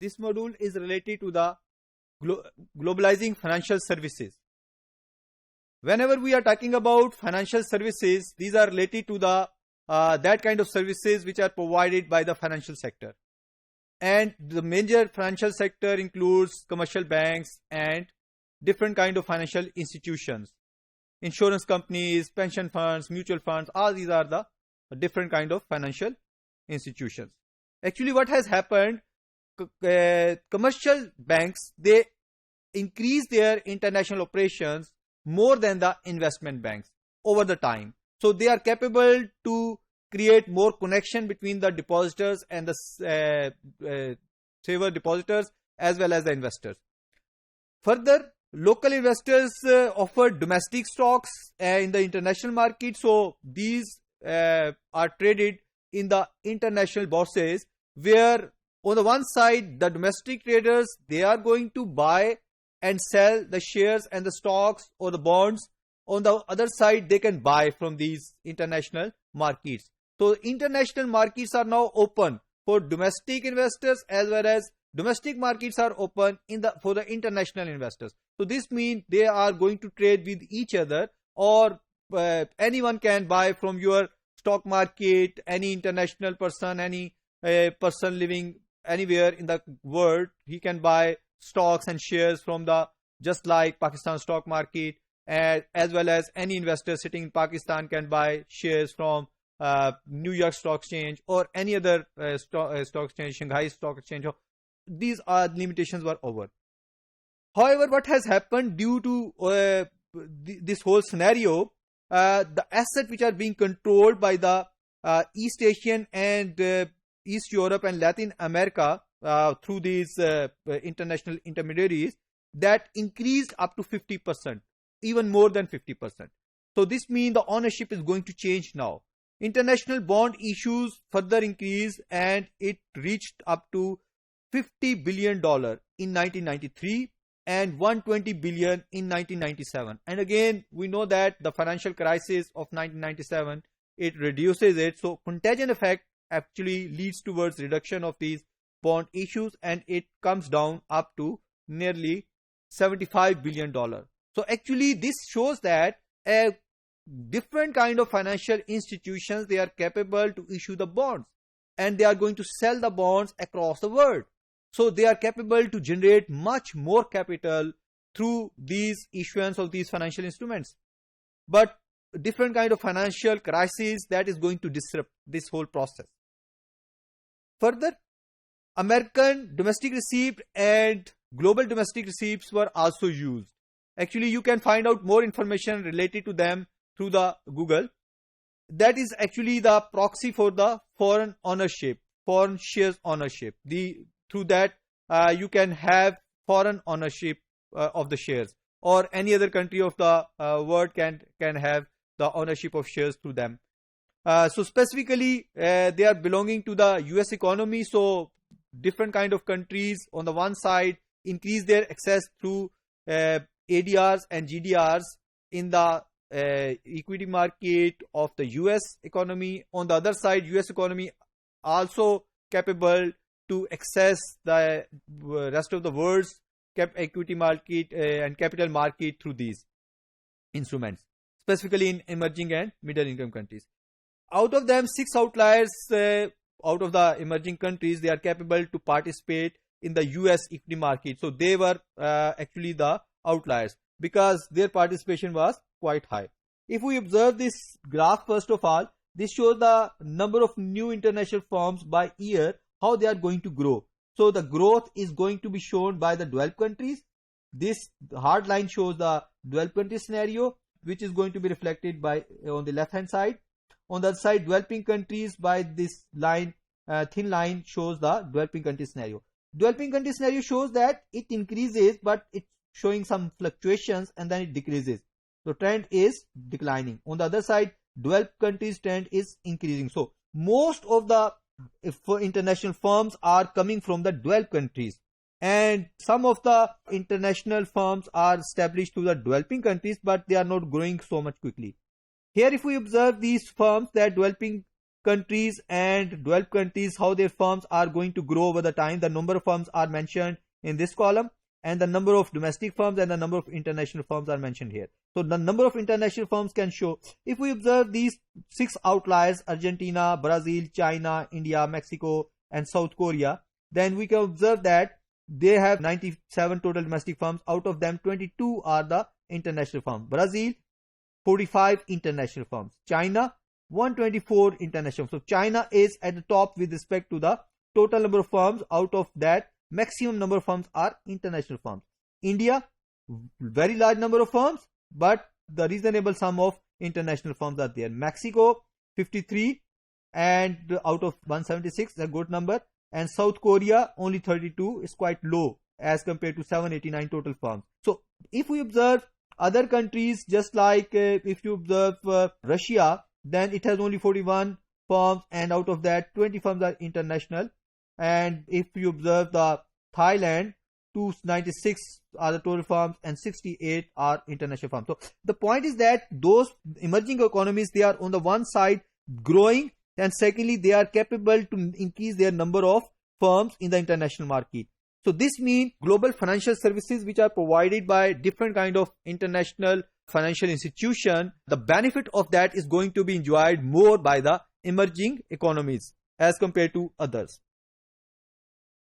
This module is related to the globalizing financial services. Whenever we are talking about financial services, these are related to the that kind of services which are provided by the financial sector. And the major financial sector includes commercial banks and different kind of financial institutions, insurance companies, pension funds, mutual funds. All these are the different kind of financial institutions. Actually, what has happened, commercial banks, they increase their international operations more than the investment banks over the time. So they are capable to create more connection between the depositors and the saver depositors as well as the investors. Further, local investors offer domestic stocks in the international market. So these are traded in the international bourses, where on the one side, the domestic traders, they are going to buy and sell the shares and the stocks or the bonds. On the other side, they can buy from these international markets. So international markets are now open for domestic investors, as well as domestic markets are open for the international investors. So this means they are going to trade with each other, or anyone can buy from your stock market. Any international person, any person living anywhere in the world, he can buy stocks and shares from the, just like Pakistan stock market, as well as any investor sitting in Pakistan can buy shares from New York Stock Exchange or any other stock exchange, Shanghai Stock Exchange. These limitations were over. However, what has happened due to this whole scenario, the assets which are being controlled by the East Asian and East Europe and Latin America through these international intermediaries, that increased up to 50%, even more than 50%. So this means the ownership is going to change now. International bond issues further increased, and it reached up to $50 billion in 1993 and $120 billion in 1997. And again, we know that the financial crisis of 1997, it reduces it. So contagion effect actually leads towards reduction of these bond issues, and it comes down up to nearly $75 billion. So actually this shows that a different kind of financial institutions, they are capable to issue the bonds, and they are going to sell the bonds across the world. So they are capable to generate much more capital through these issuance of these financial instruments. But different kind of financial crisis that is going to disrupt this whole process. Further, American domestic receipt and global domestic receipts were also used. Actually, you can find out more information related to them through the Google. That is actually the proxy for the foreign ownership, foreign shares ownership. Through that, you can have foreign ownership of the shares, or any other country of the world can have the ownership of shares through them. So specifically, they are belonging to the US economy. So different kind of countries on the one side increase their access through ADRs and GDRs in the equity market of the US economy. On the other side, US economy also capable to access the rest of the world's equity market and capital market through these instruments, specifically in emerging and middle income countries. Out of them, 6 outliers out of the emerging countries, they are capable to participate in the US equity market. So they were actually the outliers because their participation was quite high. If we observe this graph, first of all, this shows the number of new international firms by year, how they are going to grow. So the growth is going to be shown by the developed countries. This hard line shows the developed country scenario, which is going to be reflected by on the left hand side. On the other side, developing countries by this line, thin line shows the developing country scenario. Developing country scenario shows that it increases, but it's showing some fluctuations and then it decreases. So trend is declining. On the other side, developed countries trend is increasing. So most of the international firms are coming from the developed countries, and some of the international firms are established to the developing countries, but they are not growing so much quickly. Here, if we observe these firms, that developing countries and developed countries, how their firms are going to grow over the time. The number of firms are mentioned in this column, and the number of domestic firms and the number of international firms are mentioned here. So the number of international firms can show, if we observe these 6 outliers, Argentina, Brazil, China, India, Mexico and South Korea, then we can observe that they have 97 total domestic firms. Out of them, 22 are the international firms. Brazil, 45 international firms. China, 124 international. So China is at the top with respect to the total number of firms. Out of that, maximum number of firms are international firms. India, very large number of firms, but the reasonable sum of international firms are there. Mexico, 53, and out of 176, a good number. And South Korea, only 32, is quite low as compared to 789 total firms. So if we observe other countries, just like if you observe Russia, then it has only 41 firms, and out of that 20 firms are international. And if you observe the Thailand, 296 are the total firms and 68 are international firms. So the point is that those emerging economies, they are on the one side growing, and secondly they are capable to increase their number of firms in the international market. So this means global financial services which are provided by different kind of international financial institution, the benefit of that is going to be enjoyed more by the emerging economies as compared to others.